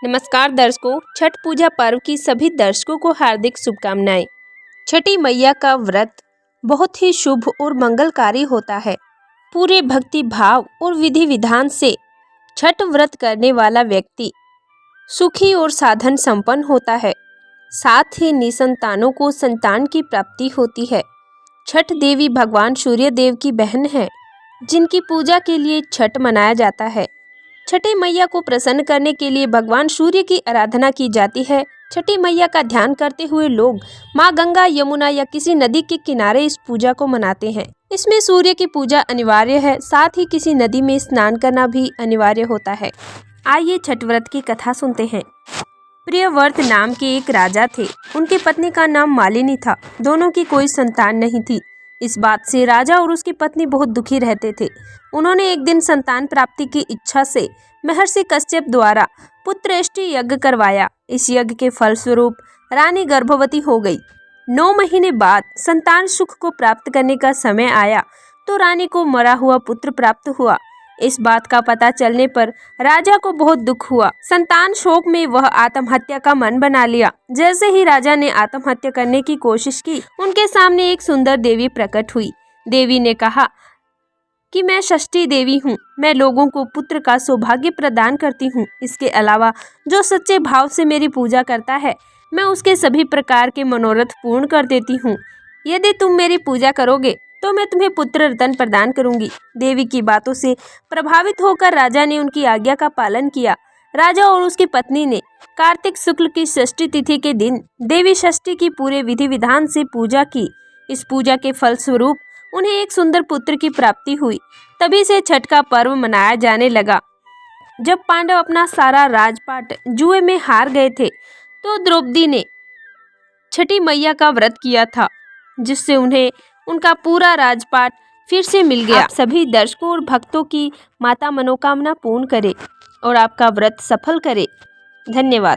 नमस्कार दर्शकों, छठ पूजा पर्व की सभी दर्शकों को हार्दिक शुभकामनाएं। छठी मैया का व्रत बहुत ही शुभ और मंगलकारी होता है। पूरे भक्ति भाव और विधि विधान से छठ व्रत करने वाला व्यक्ति सुखी और साधन संपन्न होता है। साथ ही निसंतानों को संतान की प्राप्ति होती है। छठ देवी भगवान सूर्य देव की बहन है, जिनकी पूजा के लिए छठ मनाया जाता है। छठी मैया को प्रसन्न करने के लिए भगवान सूर्य की आराधना की जाती है। छठी मैया का ध्यान करते हुए लोग माँ गंगा, यमुना या किसी नदी के किनारे इस पूजा को मनाते हैं। इसमें सूर्य की पूजा अनिवार्य है, साथ ही किसी नदी में स्नान करना भी अनिवार्य होता है। आइए छठ व्रत की कथा सुनते हैं। प्रियव्रत नाम के एक राजा थे। उनकी पत्नी का नाम मालिनी था। दोनों की कोई संतान नहीं थी। इस बात से राजा और उसकी पत्नी बहुत दुखी रहते थे। उन्होंने एक दिन संतान प्राप्ति की इच्छा से महर्षि कश्यप द्वारा पुत्रेष्टि यज्ञ करवाया। इस यज्ञ के फलस्वरूप रानी गर्भवती हो गई। 9 महीने बाद संतान सुख को प्राप्त करने का समय आया तो रानी को मरा हुआ पुत्र प्राप्त हुआ। इस बात का पता चलने पर राजा को बहुत दुख हुआ। संतान शोक में वह आत्महत्या का मन बना लिया। जैसे ही राजा ने आत्महत्या करने की कोशिश की, उनके सामने एक सुंदर देवी प्रकट हुई। देवी ने कहा कि मैं षष्ठी देवी हूँ। मैं लोगों को पुत्र का सौभाग्य प्रदान करती हूँ। इसके अलावा जो सच्चे भाव से मेरी पूजा करता है, मैं उसके सभी प्रकार के मनोरथ पूर्ण कर देती हूँ। यदि तुम मेरी पूजा करोगे तो मैं तुम्हें पुत्र रत्न प्रदान करूंगी। देवी की बातों से प्रभावित होकर राजा ने उनकी आज्ञा का पालन किया। राजा और उसकी पत्नी ने कार्तिक शुक्ल की षष्ठी तिथि के दिन देवी षष्ठी की पूरे विधि विधान से पूजा की। इस पूजा के फलस्वरूप उन्हें एक सुंदर पुत्र की प्राप्ति हुई। तभी से छठ का पर्व मनाया जाने लगा। जब पांडव अपना सारा राजपाट जुए में हार गए थे तो द्रौपदी ने छठी मैया का व्रत किया था, जिससे उन्हें उनका पूरा राजपाट फिर से मिल गया। आप सभी दर्शकों और भक्तों की माता मनोकामना पूर्ण करे और आपका व्रत सफल करे। धन्यवाद।